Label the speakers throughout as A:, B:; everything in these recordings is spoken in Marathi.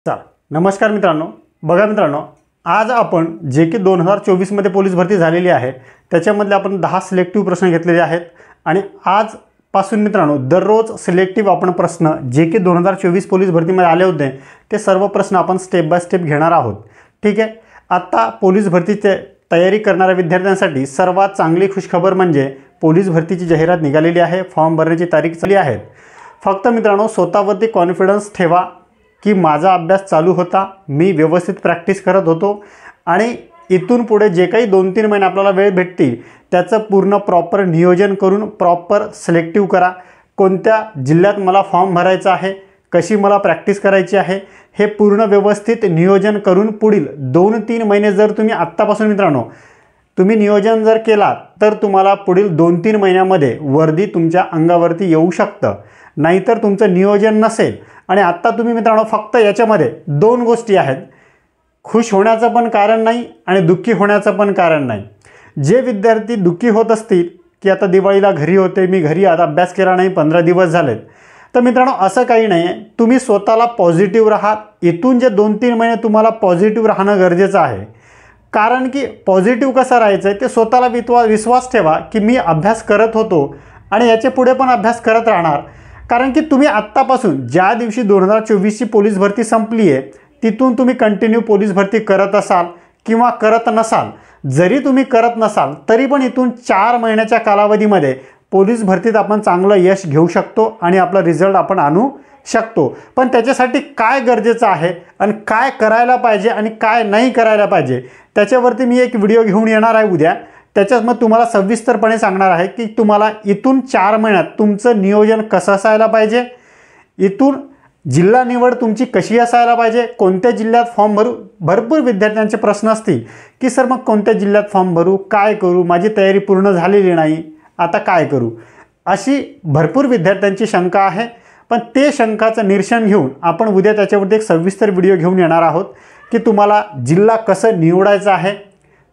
A: नमस्कार मित्रांनो, बघा मित्रांनो, आज आपण जे की 2024 मध्ये पोलीस भरती झालेली आहे त्याच्यामधले आपण 10 सिलेक्टिव्ह प्रश्न घेतलेले आहेत आणि आजपासून मित्रांनो दररोज सिलेक्टिव्ह आपण प्रश्न जे की 2024 पोलीस भरतीमध्ये आले होते ते सर्व प्रश्न आपण स्टेप बाय स्टेप घेणार आहोत. ठीक आहे. आता पोलीस भरतीची तयारी करणाऱ्या विद्यार्थ्यांसाठी सर्वात चांगली खुशखबर म्हणजे पोलीस भरतीची जाहिरात निघालेली आहे. फॉर्म भरण्याची तारीख चालली आहे. फक्त मित्रांनो स्वतःवरती कॉन्फिडन्स ठेवा की माझा अभ्यास चालू होता, मी व्यवस्थित प्रॅक्टिस करत होतो आणि इथून पुढे जे काही 2-3 महिने आपल्याला वेळ भेटतील त्याचं पूर्ण प्रॉपर नियोजन करून प्रॉपर सिलेक्टिव्ह करा. कोणत्या जिल्ह्यात मला फॉर्म भरायचा आहे, कशी मला प्रॅक्टिस करायची आहे हे पूर्ण व्यवस्थित नियोजन करून पुढील 2-3 महिने जर तुम्ही आत्तापासून मित्रांनो तुम्ही नियोजन जर केला तर तुम्हाला पुढील 2-3 महिन्यामध्ये वर्दी तुमच्या अंगावरती येऊ शकतं. नाहीतर तुमचं नियोजन नसेल आणि आत्ता तुम्ही मित्रांनो फक्त याच्यामध्ये 2 गोष्टी आहेत, खुश होण्याचं पण कारण नाही आणि दुःखी होण्याचं पण कारण नाही. जे विद्यार्थी दुःखी होत असतील की आता दिवाळीला घरी होते, मी घरी आता अभ्यास केला नाही, 15 दिवस झालेत, तर मित्रांनो असं काही नाही आहे. तुम्ही स्वतःला पॉझिटिव्ह राहा. इथून जे 2-3 महिने तुम्हाला पॉझिटिव्ह राहणं गरजेचं आहे. कारण की पॉझिटिव्ह कसं राहायचं आहे ते स्वतःला विश्वास ठेवा की मी अभ्यास करत होतो आणि याच्या पुढे पण अभ्यास करत राहणार. कारण की तुम्ही आत्तापासून ज्या दिवशी 2024ची पोलीस भरती संपली आहे तिथून तुम्ही कंटिन्यू पोलीस भरती करत असाल किंवा करत नसाल, जरी तुम्ही करत नसाल तरी पण इथून 4 महिन्याच्या कालावधीमध्ये पोलीस भरतीत आपण चांगलं यश घेऊ शकतो आणि आपला रिझल्ट आपण आणू शकतो. पण त्याच्यासाठी काय गरजेचं आहे आणि काय करायला पाहिजे आणि काय नाही करायला पाहिजे त्याच्यावरती मी एक व्हिडिओ घेऊन येणार आहे उद्या. त्याच्यात मग तुम्हाला सविस्तरपणे सांगणार आहे की तुम्हाला इथून 4 महिन्यात तुमचं नियोजन कसं असायला पाहिजे, इथून जिल्हा निवड तुमची कशी असायला पाहिजे, कोणत्या जिल्ह्यात फॉर्म भरू. भरपूर विद्यार्थ्यांचे प्रश्न असतील की सर मग कोणत्या जिल्ह्यात फॉर्म भरू, काय करू, माझी तयारी पूर्ण झालेली नाही, आता काय करू, अशी भरपूर विद्यार्थ्यांची शंका आहे. पण ते शंकाचं निरसन घेऊन आपण उद्या त्याच्यावरती एक सविस्तर व्हिडिओ घेऊन येणार आहोत की तुम्हाला जिल्हा कसं निवडायचं आहे,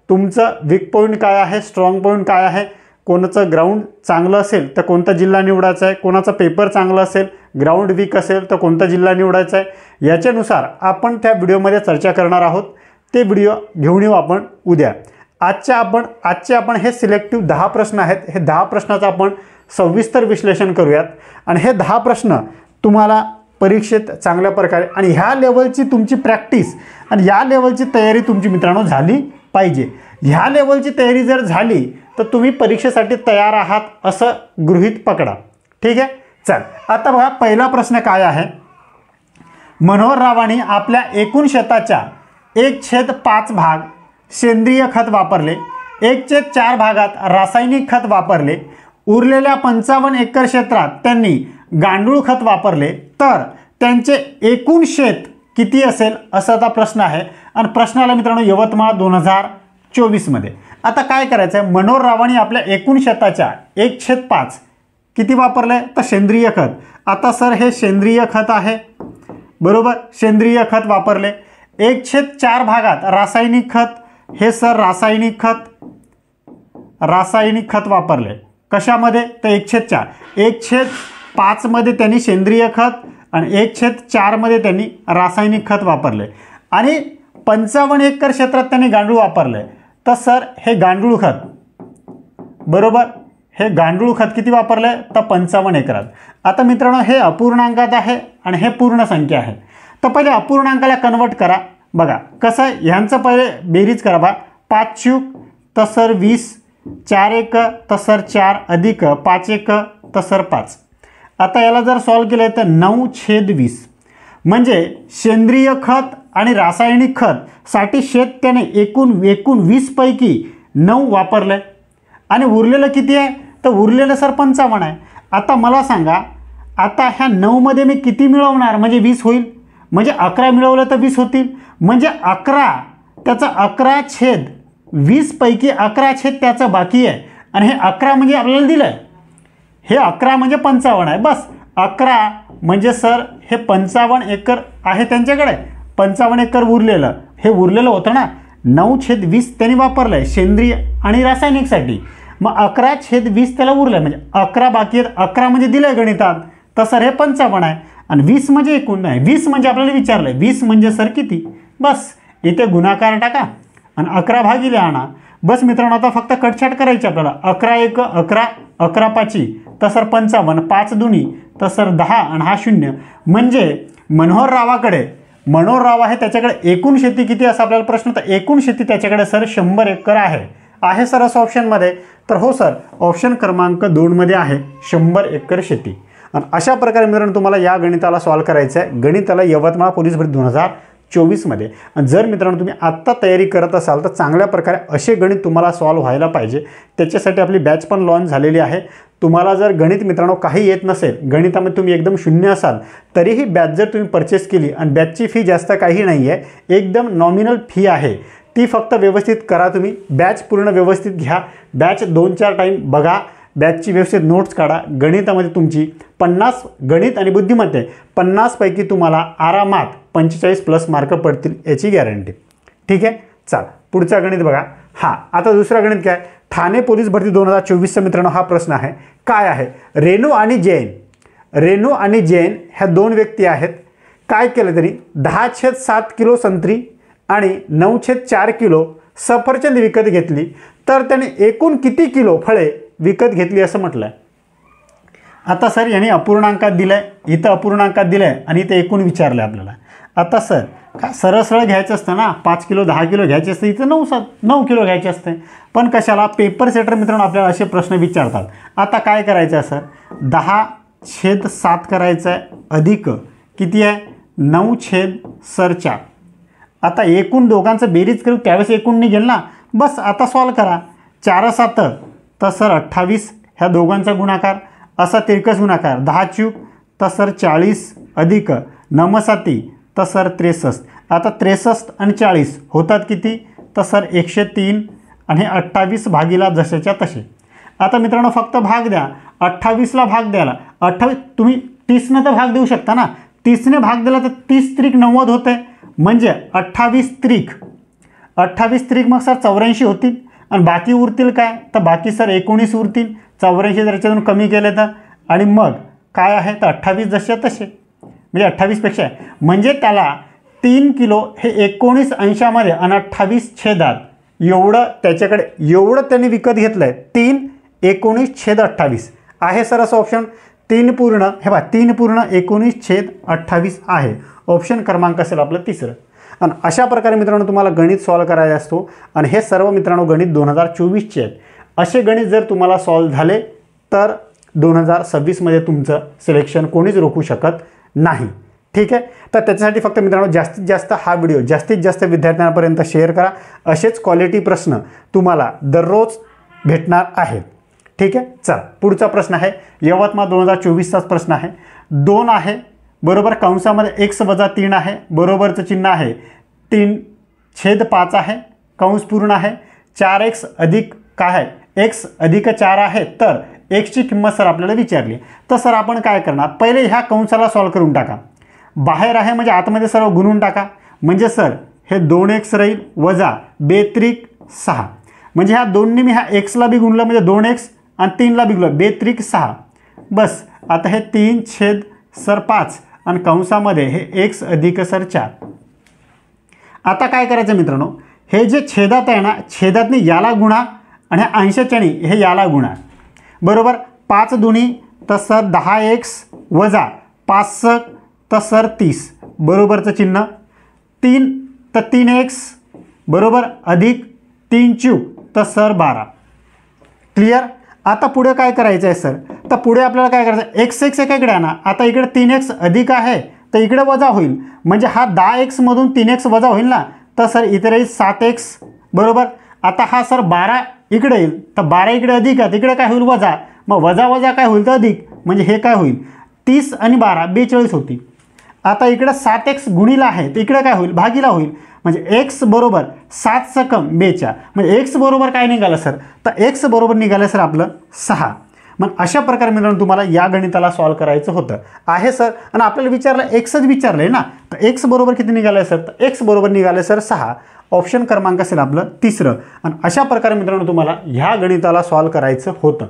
A: तुमचं वीक पॉईंट काय आहे, स्ट्रॉंग पॉईंट काय आहे, कोणाचं ग्राउंड चांगलं असेल तर कोणता जिल्हा निवडायचा आहे, कोणाचा पेपर चांगला असेल, ग्राउंड वीक असेल तर कोणता जिल्हा निवडायचा आहे, याच्यानुसार आपण त्या व्हिडिओमध्ये चर्चा करणार आहोत. ते व्हिडिओ घेऊन येऊ आपण उद्या. आजचे आपण हे सिलेक्टिव्ह 10 प्रश्न आहेत, हे 10 प्रश्नाचं आपण सविस्तर विश्लेषण करूयात आणि हे 10 प्रश्न तुम्हाला परीक्षेत चांगल्या प्रकारे आणि ह्या लेवलची तुमची प्रॅक्टिस आणि या लेवलची तयारी तुमची मित्रांनो झाली पाहिजे. ह्या लेवलची तयारी जर झाली तर तुम्ही परीक्षेसाठी तयार आहात असं गृहीत पकडा. ठीक आहे. चल आता बघा पहिला प्रश्न काय आहे. मनोहर रावांनी आपल्या एकूण शेताच्या 1/5 भाग सेंद्रिय खत वापरले, 1/4 भागात रासायनिक खत वापरले, उरलेल्या 55 एकर क्षेत्रात त्यांनी गांडूळ खत वापरले, तर त्यांचे एकूण शेत किती असेल असा आता प्रश्न आहे. आणि प्रश्नाला मित्रांनो यवतमाळ 2024 मध्ये. आता काय करायचं आहे, मनोहर रावांनी आपल्या एकूण शेताच्या 1/5 किती वापरले तर सेंद्रिय खत. आता सर हे सेंद्रिय खत आहे बरोबर, सेंद्रिय खत वापरले. 1/4 भागात रासायनिक खत, हे सर रासायनिक खत वापरले. कशामध्ये तर 1/4, 1/5 मध्ये त्यांनी सेंद्रिय खत आणि 1/4 मध्ये त्यांनी रासायनिक खत वापरले आणि 55 एकर क्षेत्रात त्यांनी गांडूळ वापरले. तर सर हे गांडूळ खत बरोबर, हे गांडूळ खत किती वापरले तर 55 एकरात. आता मित्रांनो हे अपूर्णांकात आहे आणि हे पूर्ण संख्या आहे. तर पहिले अपूर्णांकाला कन्वर्ट करा. बघा कसं ह्यांचं पहिले बेरीज करा. बा 5 चूक तर सर 20, 4 एक तर सर 4 अधिक 5 एक तर सर 5. आता याला जर सॉल्व केलं तर 9/20 म्हणजे सेंद्रिय खत आणि रासायनिक खत साठी शेत त्याने एकूण 20 पैकी 9 वापरले आणि उरलेलं किती आहे तर उरलेलं सर 55 आहे. आता मला सांगा आता ह्या 9 मध्ये मी किती मिळवणार म्हणजे 20 होईल, म्हणजे 11 मिळवलं तर 20 होतील, म्हणजे 11 त्याचा 11/20 पैकी 11 त्याचं बाकी आहे आणि हे 11 म्हणजे आपल्याला दिलं आहे, हे 11 म्हणजे 55 आहे. बस 11 म्हणजे सर हे 55 एकर आहे त्यांच्याकडे, 55 एकर उरलेलं, हे उरलेलं होतं ना 9/20 त्यांनी वापरलं आहे सेंद्रिय आणि रासायनिकसाठी. मग 11/20 त्याला उरलं म्हणजे 11 बाकी आहेत, 11 म्हणजे दिलं आहे गणितात तर सर हे 55 आहे. आणि 20 म्हणजे एकूण नाही, 20 म्हणजे आपल्याला विचारलं आहे 20 म्हणजे सर किती, बस इथे गुणाकार टाका आणि 11 भागिले आणा. बस मित्रांनो, आता फक्त कटछाट करायची आपल्याला. 11 एक 11, 11 पाची तर सर 55, 5 दुनी तर सर 10 आणि हा 0. म्हणजे मनोहर राव आहे, त्याच्याकडे एकूण शेती किती असा आपल्याला प्रश्न होता. एकूण शेती त्याच्याकडे सर 100 एकर आहे सर असं ऑप्शनमध्ये. तर हो सर, ऑप्शन क्रमांक 2 मध्ये आहे 100 एकर शेती. आणि अशा प्रकारे मित्रांनो तुम्हाला या गणिताला सॉल्व करायचं आहे, गणिताला यवतमाळ पोलीस भरती 2024मध्ये. आणि जर मित्रांनो तुम्ही आत्ता तयारी करत असाल तर चांगल्या प्रकारे असे गणित तुम्हाला सॉल्व व्हायला पाहिजे. त्याच्यासाठी आपली बॅच पण लॉन्च झालेली आहे. तुम्हाला जर गणित मित्रांनो काही येत नसेल, गणितामध्ये तुम्ही एकदम शून्य असाल, तरीही बॅच जर तुम्ही परचेस केली आणि बॅचची फी जास्त काही नाही आहे, एकदम नॉमिनल फी आहे, ती फक्त व्यवस्थित करा. तुम्ही बॅच पूर्ण व्यवस्थित घ्या, बॅच 2-4 टाईम बघा, बॅचची व्यवस्थित नोट्स काढा. गणितामध्ये तुमची 50 गणित आणि बुद्धिमत्ता 50 पैकी तुम्हाला आरामात 45+ मार्क पडतील याची गॅरंटी. ठीक आहे, चला पुढचा गणित बघा. आता दुसरा गणित काय, ठाणे पोलीस भरती 2024चा मित्रांनो हा प्रश्न आहे. काय आहे, रेणू आणि जैन ह्या 2 व्यक्ती आहेत. काय केलं तरी 10/7 किलो संत्री आणि 9/4 किलो सफरचंद विकत घेतली, तर त्याने एकूण किती किलो फळे विकत घेतली असं म्हटलं आहे. आता सर याने अपूर्णांकात दिलं आहे, इथं अपूर्णांकात दिलं आहे आणि इथं एकूण विचारलं आहे आपल्याला. आता सर काय सरळ घ्यायचं असतं ना, 5 किलो 10 किलो घ्यायचे असते, इथं 9 किलो घ्यायचे असते. पण कशाला, पेपर सेटर मित्रांनो आपल्याला असे प्रश्न विचारतात. आता काय करायचं आहे सर, 10/7 करायचं आहे अधिक किती आहे 9/4. आता एकूण दोघांचं बेरीज करू त्यावेळेस एकूण निघेल ना. बस आता सॉल्व करा. 4/7 तर सर 28, ह्या दोघांचा गुणाकार असा तिरकस गुणाकार. 10³ तर सर 40 अधिक 9/7 तर सर 63. आता 63 आणि 40 होतात किती तर सर 103 आणि 28 भागीला जशाच्या तसे. आता मित्रांनो फक्त भाग द्या, 28ला भाग द्यायला 28 तुम्ही 30ने तर भाग देऊ शकता ना. 30ने भाग दिला तर 30 त्रिक 90 होते, म्हणजे 28 त्रिक मग सर 84 होतील. आणि बाकी उरतील काय तर बाकी सर 19 उरतील. 84 जर याच्यातून कमी केले तर, आणि मग काय आहे तर 28 जसे तसे, म्हणजे 28पेक्षा आहे. म्हणजे त्याला 3 किलो हे 19 अंशामध्ये आणि 28 एवढं त्याच्याकडे एवढं त्यांनी विकत घेतलं आहे. 3 19/28 आहे सर असं ऑप्शन. 3 पूर्ण 19/28 आहे. ऑप्शन क्रमांक असेल आपलं तिसरं. आणि अशा प्रकारे मित्रांनो तुम्हाला गणित सॉल्व करायचा असतो. आणि हे सर्व मित्रांनो गणित 2024चे आहेत. असे गणित जर तुम्हाला सॉल्व झाले तर 2026मध्ये तुमचं सिलेक्शन कोणीच रोखू शकत नाही. ठीक आहे, तर त्याच्यासाठी फक्त मित्रांनो जास्तीत जास्त हा व्हिडिओ जास्तीत जास्त विद्यार्थ्यांपर्यंत शेअर करा. असेच क्वालिटी प्रश्न तुम्हाला दररोज भेटणार आहेत. ठीक आहे, चला पुढचा प्रश्न आहे यवतमाळ 2024चाच प्रश्न आहे. 2 आहे बरोबर, कंसामध्ये x - 3 आहे, बरोबरचं चिन्ह आहे, 3/5 आहे, कंस पूर्ण आहे. 4x अधिक काय आहे, x अधिक 4 आहे. तर xची किंमत सर आपल्याला विचारली. तर सर आपण काय करणार, पहिले ह्या कंसाला सॉल्व करून टाका. बाहेर आहे म्हणजे आतमध्ये सर्व गुणून टाका. म्हणजे सर हे 2x राहील वजा 2×3=6. म्हणजे ह्या 2ने मी ह्या xला बी गुणलं म्हणजे 2x आणि 3ला बी गुणलं 2×3=6. बस आता हे 3/5 आणि कंसामध्ये हे x अधिक सर 4. आता काय करायचं मित्रांनो, हे जे छेदात आहे ना, छेदातनी याला गुणा आणि ह्या अंशाच्यानी हे याला गुणा. बरोबर, 5 दुनी तर सर 10x वजा 5 तर सर 30, बरोबरचं चिन्ह. 3 तर 3x बरोबर अधिक 3³ तर सर 12. क्लिअर. आता पुढे काय करायचं आहे सर, तर पुढे आपल्याला काय करायचं, x एकाकडे आणा. आता इकडे 3x अधिक आहे तर इकडे वजा होईल, म्हणजे हा 10x मधून 3x वजा होईल ना. तर सर इथे राहील 7x बरोबर. आता हा सर 12 इकडे येईल, तर 12 इकडे अधिक आहे, इकडे काय होईल वजा. मग वजा काय होईल तर अधिक, म्हणजे हे काय होईल 30 आणि 12 42 होती. आता इकडे 7x गुणिला आहे तर इकडे काय होईल भागीला होईल, म्हणजे x बरोबर 7 × 42, म्हणजे x बरोबर काय निघालं सर, तर x बरोबर निघालं सर आपलं 6. मग अशा प्रकारे मित्रांनो तुम्हाला या गणिताला सॉल्व करायचं होतं आहे सर. आणि आपल्याला विचारलं xच विचारलं आहे ना, तर x बरोबर किती निघालं सर, तर x बरोबर निघालं सर 6. ऑप्शन क्रमांक असेल आपलं तिसरं. आणि अशा प्रकारे मित्रांनो तुम्हाला ह्या गणिताला सॉल्व करायचं होतं.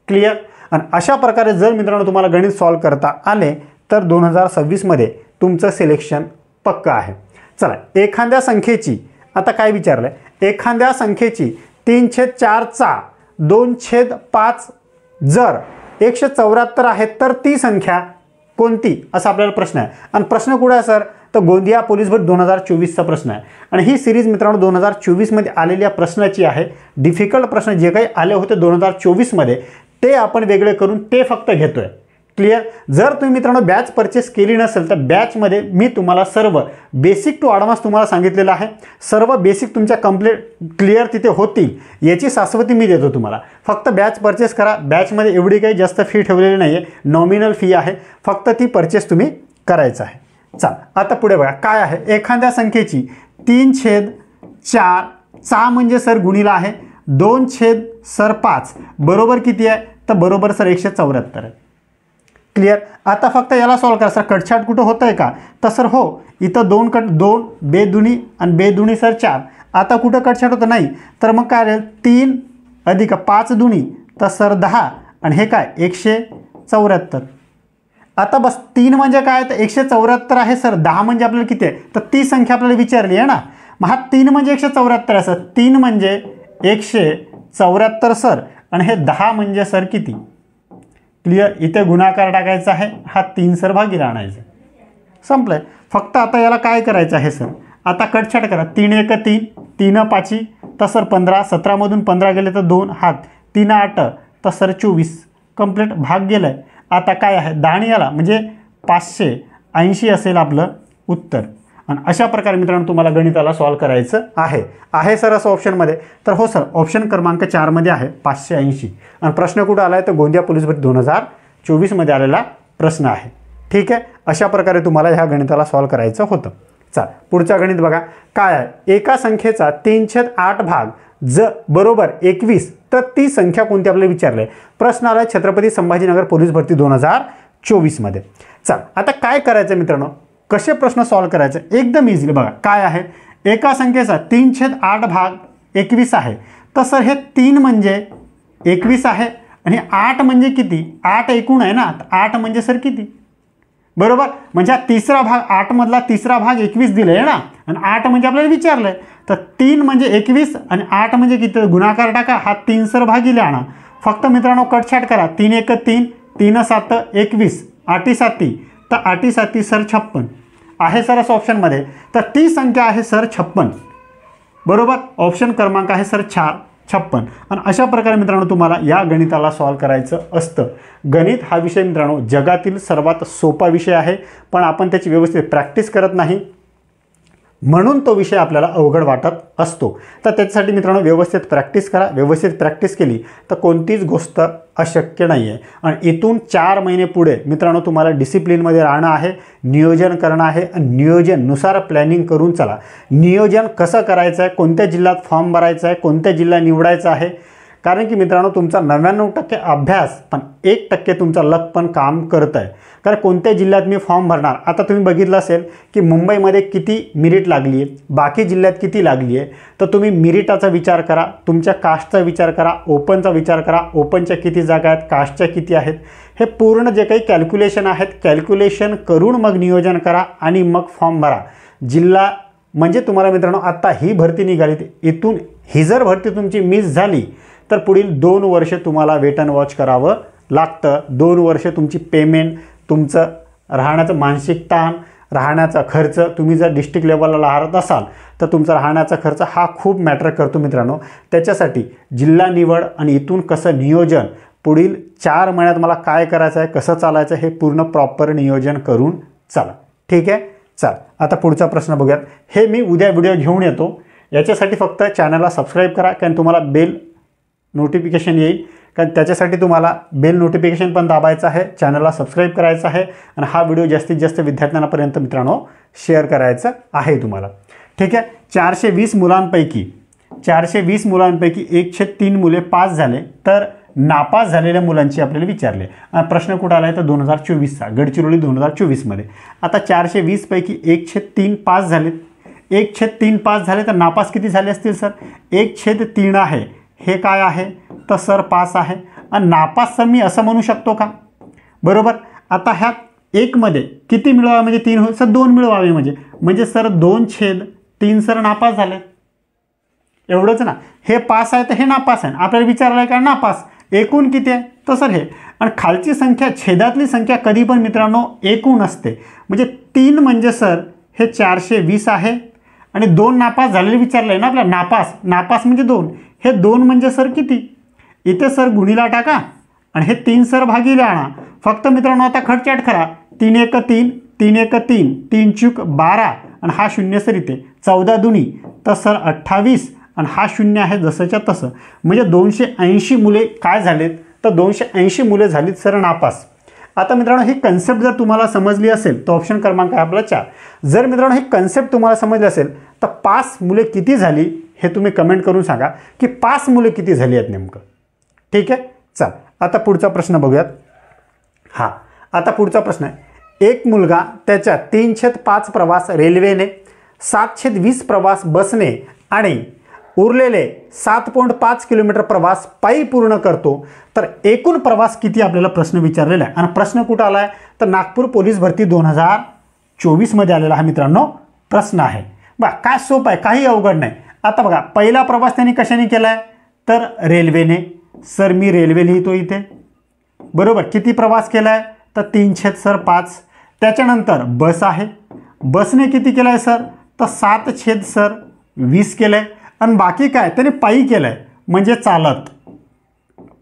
A: क्लिअर. आणि अशा प्रकारे जर मित्रांनो तुम्हाला गणित सॉल्व करता आले तर 2026मध्ये तुमचं सिलेक्शन पक्का आहे. चला, एखाद्या संख्येची आता काय विचारलं आहे, एखाद्या संख्येची 3/4चा 2/5 जर 174 आहे तर ती संख्या कोणती, असा आपल्याला प्रश्न आहे. आणि प्रश्न कुठे आहे सर, तर गोंदिया पोलीस भरती 2024चा प्रश्न आहे. आणि ही सिरीज मित्रांनो 2024मध्ये आलेल्या प्रश्नाची आहे. डिफिकल्ट प्रश्न जे काही आले होते 2024मध्ये ते आपण वेगळे करून ते फक्त घेतोय. क्लिअर. जर तुम्ही मित्रांनो बॅच परचेस केली नसेल तर बॅचमध्ये मी तुम्हाला सर्व बेसिक टू ॲडव्हान्स तुम्हाला सांगितलेलं आहे. सर्व बेसिक तुमच्या क्लिअर तिथे होतील याची शाश्वती मी देतो तुम्हाला. फक्त बॅच परचेस करा. बॅचमध्ये एवढी काही जास्त फी ठेवलेली नाही आहे, नॉमिनल फी आहे, फक्त ती परचेस तुम्ही करायचं आहे. चला, आता पुढे बघा काय आहे. एखाद्या संख्येची 3/4 चा म्हणजे सर गुणिला आहे 2/5 बरोबर किती आहे, तर बरोबर सर 174 आहे. क्लिअर. आता फक्त याला सॉल्व करा. सर कटछाट कुठं होतं आहे का, तर सर हो, इथं 2 बेदुनी आणि बेदुनी सर 4. आता कुठं कटछाट होतं नाही, तर मग काय राहील 3 अधिक 5 दुनी तर सर 10 आणि हे काय 174. आता बस 3 म्हणजे काय, तर 174 आहे सर. 10 म्हणजे आपल्याला किती आहे, तर ती संख्या आपल्याला विचारली आहे ना. मग हा 3 म्हणजे 174 आहे सर. 3 म्हणजे 174 सर आणि हे 10 म्हणजे सर किती. क्लिअर. इथे गुणाकार टाकायचा आहे, हा 3 सर भागीला आणायचा. संपलं आहे. फक्त आता याला काय करायचं आहे सर, आता कटछाट करा. 3 1 3, 3 5 तर सर 15, 17मधून 15 गेले तर 2 हात, 3 8 तर सर 24. कंप्लीट भाग गेला आहे. आता काय आहे 10 याला म्हणजे 580 असेल आपलं उत्तर. आणि अशा प्रकारे मित्रांनो तुम्हाला गणिताला सॉल्व करायचं आहे सर असं ऑप्शनमध्ये. तर हो सर, ऑप्शन क्रमांक 4मध्ये आहे 580. आणि प्रश्न कुठं आला आहे, तर गोंदिया पोलीस भरती 2024मध्ये आलेला प्रश्न आहे. ठीक आहे. अशा प्रकारे तुम्हाला ह्या गणिताला सॉल्व करायचं होतं. चला, पुढचा गणित बघा काय आहे. एका संख्येचा 3/8 भाग बरोबर 21 तर ती संख्या कोणती आपल्याला विचारलं आहे. प्रश्न आला छत्रपती संभाजीनगर पोलीस भरती 2024मध्ये. चला, आता काय करायचं मित्रांनो, कसे प्रश्न सॉल्व करायचे, एकदम इझिली बघा काय आहे. एका संख्येचा 3/8 भाग 21 आहे तर सर हे 3 म्हणजे 21 आहे आणि 8 म्हणजे किती, 8 एकूण आहे ना, 8 म्हणजे सर किती बरोबर. म्हणजे हा तिसरा भाग 8 मधला तिसरा भाग 21 दिलं आहे ना, आणि 8 म्हणजे आपल्याला विचारलं आहे. तर 3 म्हणजे 21 आणि 8 म्हणजे किती, गुणाकार टाका, हा 3 सर भागीले आणा. फक्त मित्रांनो कटछाट करा. 3 1 3, 3 7 21, 8 7 तर 8 7 सर 56 आहे सर असं ऑप्शनमध्ये. तर ती संख्या आहे सर 56 बरोबर. ऑप्शन क्रमांक आहे सर 4 56. आणि अशा प्रकारे मित्रांनो तुम्हाला या गणिताला सॉल्व करायचं असतं. गणित हा विषय मित्रांनो जगातील सर्वात सोपा विषय आहे, पण आपण त्याची व्यवस्थित प्रॅक्टिस करत नाही म्हणून तो विषय आपल्याला अवघड वाटत असतो. तर त्याच्यासाठी मित्रांनो व्यवस्थित प्रॅक्टिस करा. व्यवस्थित प्रॅक्टिस केली तर कोणतीच गोष्ट अशक्य नाही आहे. आणि इथून 4 महिने पुढे मित्रांनो तुम्हाला डिसिप्लिनमध्ये राहणं आहे, नियोजन करणं आहे आणि नियोजननुसार प्लॅनिंग करून चला. नियोजन कसं करायचं आहे, कोणत्या जिल्ह्यात फॉर्म भरायचा आहे, कोणत्या जिल्हा निवडायचा आहे. कारण की मित्रांनो तुमचा 99% अभ्यास पण 1% तुमचा लक पण काम करत आहे. कारण कोणत्या जिल्ह्यात मी फॉर्म भरणार, आता तुम्ही बघितलं असेल की मुंबईमध्ये किती मिरिट लागली आहे, बाकी जिल्ह्यात किती लागली आहे. तर तुम्ही मिरिटाचा विचार करा, तुमच्या कास्टचा विचार करा, ओपनचा विचार करा, ओपनच्या किती जागा आहेत, कास्टच्या किती आहेत, हे पूर्ण जे काही कॅल्क्युलेशन आहेत कॅल्क्युलेशन करून मग नियोजन करा आणि मग फॉर्म भरा. जिल्हा म्हणजे तुम्हाला मित्रांनो आता ही भरती निघाली, इथून ही जर भरती तुमची मिस झाली तर पुढील 2 वर्ष तुम्हाला वेट अँड वॉच करावं लागतं. 2 वर्ष तुमची पेमेंट, तुमचं राहण्याचं मानसिक ताण, राहण्याचा खर्च, तुम्ही जर डिस्ट्रिक्ट लेवलला राहत असाल तर तुमचा राहण्याचा खर्च हा खूप मॅटर करतो मित्रांनो. त्याच्यासाठी जिल्हा निवड आणि इथून कसं नियोजन, पुढील 4 महिन्यात मला काय करायचं आहे, कसं चालायचं हे पूर्ण प्रॉपर नियोजन करून चला. ठीक आहे. चला, आता पुढचा प्रश्न बघूयात. हे मी उद्या व्हिडिओ घेऊन येतो. याच्यासाठी फक्त चॅनलला सबस्क्राईब करा, कारण तुम्हाला बेल नोटिफिकेशन येईल. कारण त्याच्यासाठी तुम्हाला बेल नोटिफिकेशन पण दाबायचं आहे, चॅनलला सबस्क्राईब करायचं आहे आणि हा व्हिडिओ जास्तीत जास्त विद्यार्थ्यांपर्यंत मित्रांनो शेअर करायचं आहे तुम्हाला. ठीक आहे. 420 मुलांपैकी 1/3 मुले पास झाले तर नापास झालेल्या मुलांची आपल्याला विचारले. प्रश्न कुठं आला आहे तर 2024चा, गडचिरोली 2024मध्ये. आता 420 पैकी 1/3 पास झालेत. 1/3 पास झाले तर नापास किती झाले असतील सर, 1/3 आहे. हे काय आहे तर सर 5 आहे. आणि नापास सर मी असं म्हणू शकतो का बरोबर. आता ह्यात 1मध्ये किती मिळवावे म्हणजे 3 होईल सर 2 मिळवावे म्हणजे सर 2/3 सर नापास झाले. एवढंच ना. हे पास आहे तर हे नापास आहे. आपल्याला विचारलं आहे का नापास एकूण किती आहे तर सर हे. आणि खालची संख्या छेदातली संख्या कधी पण मित्रांनो एकूण असते. म्हणजे 3 म्हणजे सर हे 420 आहे आणि 2 नापास झालेले विचारलं आहे ना आपल्याला. नापास म्हणजे 2. हे 2 म्हणजे सर किती. इथे सर गुणीला टाका आणि हे 3 सर भागीला आणा. फक्त मित्रांनो आता खटचाट करा. 3 1 3 3 1 3 3 चूक 12 आणि हा 0 सर इथे 14 दुनी तर सर 28 आणि हा 0 आहे जसंच्या तसं. म्हणजे 280 मुले काय झालेत तर 280 मुले झालीत सर नापास. आता मित्रांनो ही कन्सेप्ट जर तुम्हाला समजली असेल तर ऑप्शन क्रमांक आहे आपला 4. जर मित्रांनो ही कन्सेप्ट तुम्हाला समजली असेल तर पास मुले किती झाली हे तुम्ही कमेंट करून सांगा की 5 मुले किती झाली आहेत नेमकं. ठीक आहे. चल आता पुढचा प्रश्न बघूयात. आता पुढचा प्रश्न आहे. एक मुलगा त्याच्या 3/5 प्रवास रेल्वेने, 7/20 प्रवास बसने आणि उरलेले 7.5 किलोमीटर प्रवास पायी पूर्ण करतो तर एकूण प्रवास किती आपल्याला प्रश्न विचारलेला आहे. आणि प्रश्न कुठं आला आहे तर नागपूर पोलीस भरती 2024 मध्ये आलेला हा मित्रांनो प्रश्न आहे. बघा काय सोपं आहे, काही अवघड नाही. आता बघा पहिला प्रवास त्यांनी कशाने केला आहे तर रेल्वेने. सर मी रेल्वे लिहितो इथे. बरोबर. किती प्रवास केला आहे तर 3/5. त्याच्यानंतर बस आहे. बसने किती केलं आहे सर तर 7/20 केलं आहे. आणि बाकी काय त्याने पायी केलं आहे म्हणजे चालत.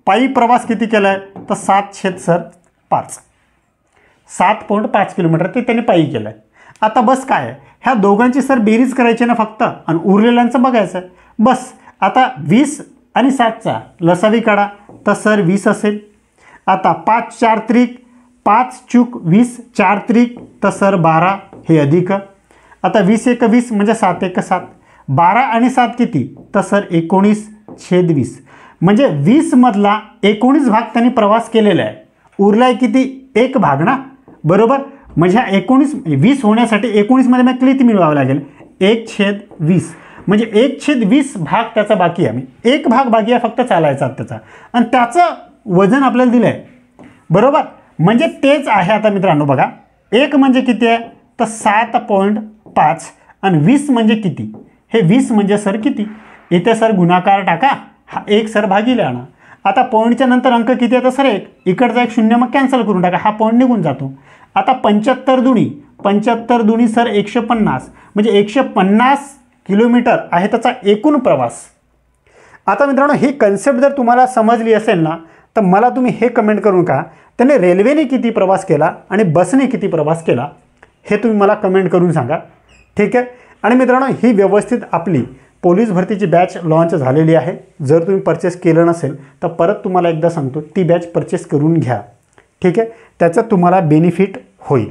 A: पायी प्रवास किती केला आहे तर 7/5. 7.5 किलोमीटर ते त्याने पायी केलं आहे. आता बस काय आहे ह्या दोघांची सर बेरीज करायची ना फक्त आणि उरलेल्यांचं बघायचं आहे बस. आता 20 आणि 7चा लसावी काढा तर सर 20 असेल. आता 5 4 त्रिक 5 चूक 20 4 त्रिक तर सर 12 हे अधिक. आता 20 1 20 म्हणजे 7 1 7. 12 आणि 7 किती तर सर 19/20. म्हणजे 20 मधला 19 भाग त्यांनी प्रवास केलेला आहे. उरलाय किती 1 भाग ना. बरोबर. म्हणजे हा 20 होण्यासाठी 19 मध्ये मग किती मिळवावं लागेल 1/20. म्हणजे 1/20 भाग त्याचा बाकी आहे. 1 भाग बाकी आहे फक्त चालायचा त्याचा आणि त्याचं वजन आपल्याला दिलं आहे. बरोबर. म्हणजे तेच आहे. आता मित्रांनो बघा 1 म्हणजे किती आहे तर 7.5 आणि 20 म्हणजे किती. हे 20 म्हणजे सर किती. इथे सर गुणाकार टाका. हा 1 सर भागीले आणा. आता पॉईंटच्या नंतर अंक किती आहे तर सर 1. इकडचा 1 0 मग कॅन्सल करून टाका. हा पॉईंट निघून जातो. आता 75 दुनी सर 150 म्हणजे 150 किलोमीटर आहे त्याचा एकूण प्रवास. आता मित्रांनो ही कन्सेप्ट जर तुम्हाला समजली असेल ना तर मला तुम्ही हे कमेंट करून का त्याने रेल्वेने किती प्रवास केला आणि बसने किती प्रवास केला हे तुम्ही मला कमेंट करून सांगा. ठीक आहे. आणि मित्रांनो ही व्यवस्थित आपली पोलीस भरतीची बॅच लॉन्च झालेली आहे. जर तुम्ही परचेस केलं नसेल तर परत तुम्हाला एकदा सांगतो ती बॅच परचेस करून घ्या. ठीक आहे. त्याचं तुम्हाला बेनिफिट होईल.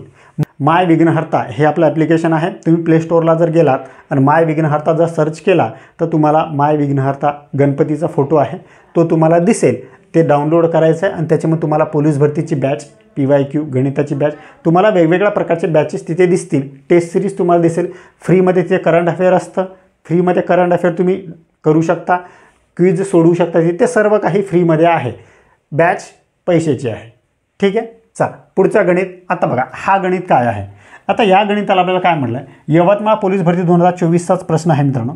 A: माय विघ्नहर्ता हे आपलं ॲप्लिकेशन आहे. तुम्ही प्ले स्टोअरला जर गेलात आणि माय विघ्नहर्ता जर सर्च केला तर तुम्हाला माय विघ्नहर्ता गणपतीचा फोटो आहे तो तुम्हाला दिसेल. ते डाउनलोड करायचं आहे आणि त्याच्यामध्ये तुम्हाला पोलीस भरतीची बॅच, PYQ गणिताची बॅच, तुम्हाला वेगवेगळ्या प्रकारचे बॅचेस तिथे दिसतील. टेस्ट सिरीज तुम्हाला दिसेल. फ्रीमध्ये तिथे करंट अफेअर असतं. फ्रीमध्ये करंट अफेअर तुम्ही करू शकता. क्विज सोडवू शकता. तिथे सर्व काही फ्रीमध्ये आहे. बॅच पैशाची आहे. ठीक आहे. चला पुढचा गणित. आता बघा हा गणित काय आहे. आता या गणिताला आपल्याला काय म्हटलं आहे यवतमाळ पोलीस भरती 2024चाच प्रश्न आहे मित्रांनो.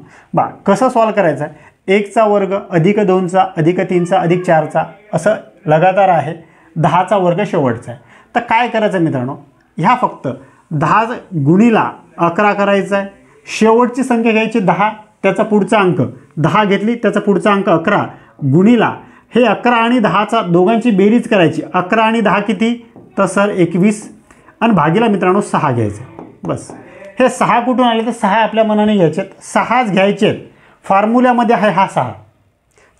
A: कसं सॉल्व करायचं आहे. 1चा वर्ग अधिक 2चा अधिक 3चा अधिक 4चा असं लगातार आहे. 10चा वर्ग शेवटचा आहे. तर काय करायचं मित्रांनो ह्या फक्त 10 गुणीला 11 करायचा आहे. शेवटची संख्या घ्यायची 10 त्याचा पुढचा अंक 10 घेतली त्याचा पुढचा अंक 11 गुणीला हे 11 आणि 10चा दोघांची बेरीज करायची. 11 आणि 10 किती तर सर 21 आणि भागीला मित्रांनो 6 घ्यायचे. बस. हे 6 कुठून आले तर 6 आपल्या मनाने घ्यायचे. 6च घ्यायचे. फॉर्म्युल्यामध्ये आहे हा 6.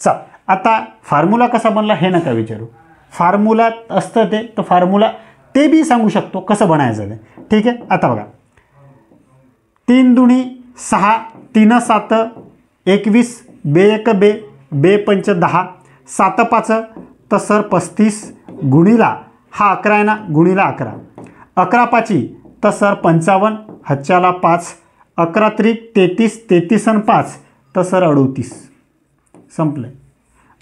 A: चल आता फॉर्म्युला कसा बनला हे नका विचारू. फॉर्म्युलात असतं ते तर फॉर्म्युला ते बी सांगू शकतो कसं बनायचं ते. ठीक आहे. आता बघा 3 दुनी 6 3 7 21 बे 1 बे बे 5 10 7 5 तर सर 35 गुणीला हा 11 आहे ना गुणीला 11 11 5 तर सर 55 हाच्याला 5 11 त्रिक 33 33 आणि 5 तर सर 38. संपलं.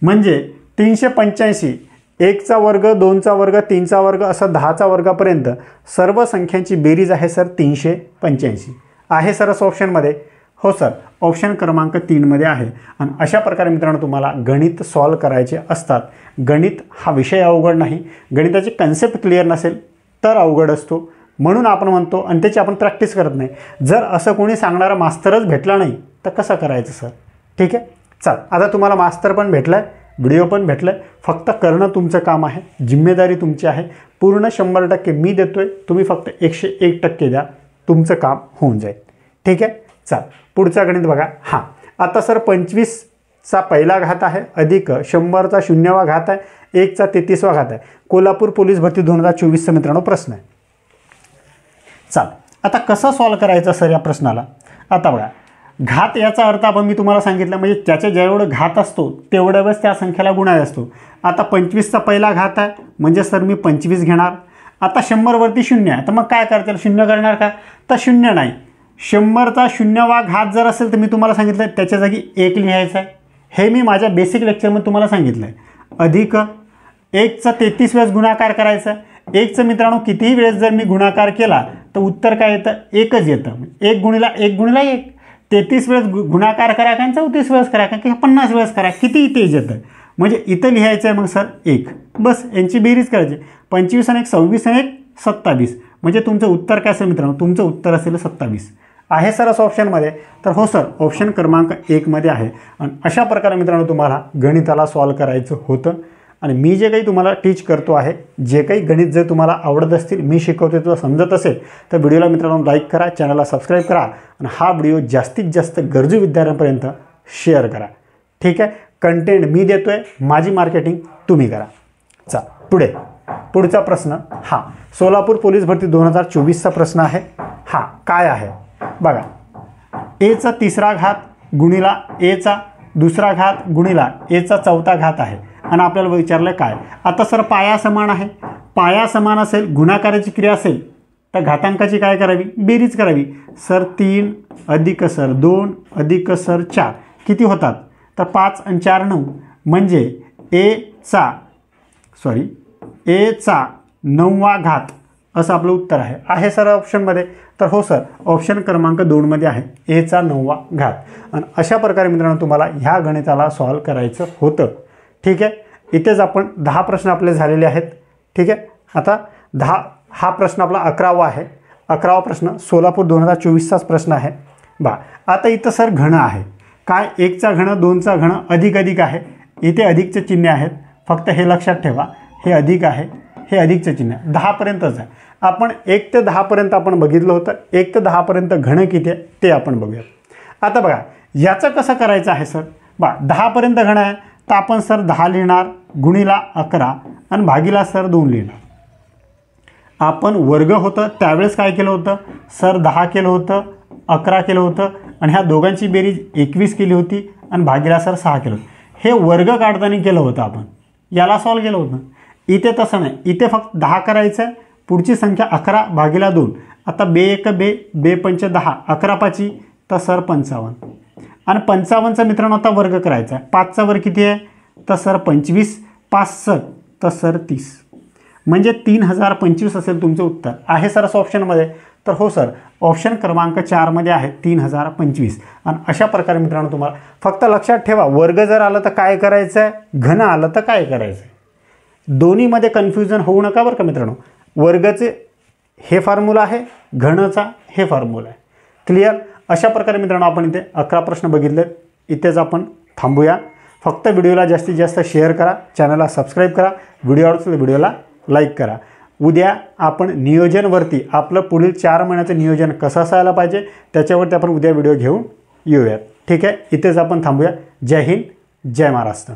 A: म्हणजे 385 1चा वर्ग, 2चा वर्ग, 3चा वर्ग असं 10चा वर्गापर्यंत सर्व संख्यांची बेरीज आहे सर 385 आहे सर ऑप्शनमध्ये. हो सर, ऑप्शन क्रमांक 3 मध्ये आहे. आणि अशा प्रकारे मित्रांनो तुम्हाला गणित सॉल्व करायचे असतात. गणित हा विषय अवघड नाही, गणिताची कन्सेप्ट क्लिअर नसेल तर अवघड असतो, म्हणून आपण म्हणतो आणि त्याची आपण प्रॅक्टिस करत नाही. जर असं कोणी सांगणारा मास्तरच भेटला नाही तर कसं करायचं सर. ठीक आहे, चल आता तुम्हाला मास्तर पण भेटला आहे, व्हिडिओ पण भेटलं आहे, फक्त करणं तुमचं काम आहे, जिम्मेदारी तुमची आहे. पूर्ण 100% मी देतोय, तुम्ही फक्त 101% द्या, तुमचं काम होऊन जाईल. ठीक आहे, चल पुढचा गणित बघा. हां, आता सर 25चा पहिला घात आहे अधिक 100चा 0वा घात आहे, 1चा 33वा घात आहे. कोल्हापूर पोलीस भरती 2024चा मित्रांनो प्रश्न आहे. चाल आता कसं सॉल्व करायचं सर या प्रश्नाला. आता बघा, घात याचा अर्थ आपण मी तुम्हाला सांगितलं म्हणजे त्याच्या जेवढं घात असतो तेवढ्या वेळेस त्या संख्येला गुणाय असतो. आता 25चा पहिला घात आहे म्हणजे सर मी 25 घेणार. आता 100वरती 0 आहे तर मग काय करता येईल, 0 करणार का, तर 0 नाही. 100चा 0वा घात जर असेल तर मी तुम्हाला सांगितलं त्याच्या जागी 1 लिहायचं आहे. हे मी माझ्या बेसिक लेक्चरमध्ये तुम्हाला सांगितलं आहे. अधिक 1चा 33 वेळेस गुणाकार करायचा. 1चं मित्रांनो कितीही वेळेस जर मी गुणाकार केला तर उत्तर काय येतं, 1च येतं. 1 गुणिला 1 33 वेळेस गुणाकार करा का 34 वेळेस करा का 50 वेळेस करा, कितीही तेज येतं. म्हणजे इथं लिहायचं आहे मग सर 1, बस यांची बेरीज करायची. 25 आणि 1 26 आणि 1 27, म्हणजे तुमचं उत्तर काय असेल मित्रांनो, तुमचं उत्तर असेल 27 आहे सर असं ऑप्शनमध्ये. तर हो सर, ऑप्शन क्रमांक 1 मध्ये आहे. आणि अशा प्रकारे मित्रांनो तुम्हाला गणिताला सॉल्व करायचं होतं. आणि मी जे काही तुम्हाला टीच करतो आहे, जे काही गणित जर तुम्हाला आवडत असतील, मी शिकवते तुला समजत असेल तर व्हिडिओला मित्रांनो लाईक करा, चॅनलला सबस्क्राईब करा आणि हा व्हिडिओ जास्तीत जास्त गरजू विद्यार्थ्यांपर्यंत शेअर करा. ठीक आहे, कंटेंट मी देतोय, माझी मार्केटिंग तुम्ही करा. चल पुढचा प्रश्न. हा सोलापूर पोलीस भरती 2024चा प्रश्न आहे. हा काय आहे बघा, एचा 3रा घात गुणिला एचा 2रा घात गुणिला एचा 4था घात आहे. आणि आपल्याला विचारलं काय. आता सर पाया समान आहे, पाया समान असेल, गुणाकाराची क्रिया असेल तर घातांकाची काय करावी, बेरीज करावी. सर 3 अधिक सर 2 अधिक सर 4 किती होतात, तर 5 आणि 4 9, म्हणजे एचा 9वा घात असं आपलं उत्तर आहे सर ऑप्शनमध्ये. तर हो सर, ऑप्शन क्रमांक 2 मध्ये आहे एचा 9वा घात. आणि अशा प्रकारे मित्रांनो तुम्हाला ह्या गणिताला सॉल्व करायचं होतं. ठीक आहे, इथेच आपण 10 प्रश्न आपले झालेले आहेत. ठीक आहे, आता हा प्रश्न आपला 11वा आहे. 11वा प्रश्न सोलापूर 2024चाच प्रश्न आहे. आता इथं सर घन आहे काय, 1चा घन 2चा घन अधिक आहे. इथे अधिकचे चिन्ह आहेत, फक्त हे लक्षात ठेवा, हे अधिक आहे, हे अधिकचे चिन्ह 10 पर्यंतच आहे. आपण 1 ते 10 पर्यंत आपण बघितलं होतं. 1 ते 10 पर्यंत घन किती आहे ते आपण बघूया. आता बघा याचं कसं करायचं आहे सर. 10 पर्यंत घन आहे तर आपण सर 10 लिहिणार गुणिला 11 आणि भागीला सर 2 लिहिणार. आपण वर्ग होतं त्यावेळेस काय केलं होतं सर, 10 केलं होतं, 11 केलं होतं आणि ह्या दोघांची बेरीज 21 केली होती आणि भागीला सर 6 केलं होतं. हे वर्ग काढताना केलं होतं आपण, याला सॉल्व केलं होतं. इथे तसं नाही, इथे फक्त 10 करायचं आहे, पुढची संख्या 11 भागीला 2. आता 2 1 2, 2 5 10, 11 5 तर सर 55 आणि 55चा मित्रांनो आता वर्ग करायचा आहे. 5चा वर्ग किती आहे तर सर 25, 5 7 तर सर 30, म्हणजे 3025 असेल तुमचं उत्तर आहे सर असं ऑप्शनमध्ये. तर हो सर, ऑप्शन क्रमांक 4 मध्ये आहे 3025. आणि अशा प्रकारे मित्रांनो तुम्हाला फक्त लक्षात ठेवा, वर्ग जर आलं तर काय करायचं आहे, घन आलं तर काय करायचं आहे, दोन्हीमध्ये कन्फ्युजन होऊ नका बरं का मित्रांनो. वर्गाचे हे फॉर्म्युला आहे, घनचा हे फॉर्म्युला आहे. क्लिअर. अशा प्रकारे मित्रांनो आपण इथे 11 प्रश्न बघितले. इथेच आपण थांबूया. फक्त व्हिडिओला जास्तीत जास्त शेअर करा, चॅनलला सबस्क्राईब करा, व्हिडिओ आवडतो व्हिडिओला लाईक करा. उद्या आपण नियोजनवरती आपलं पुढील 4 महिन्याचं नियोजन कसं असायला पाहिजे त्याच्यावरती आपण उद्या व्हिडिओ घेऊन येऊयात. ठीक आहे, इथेच आपण थांबूया. जय हिंद, जय महाराष्ट्र.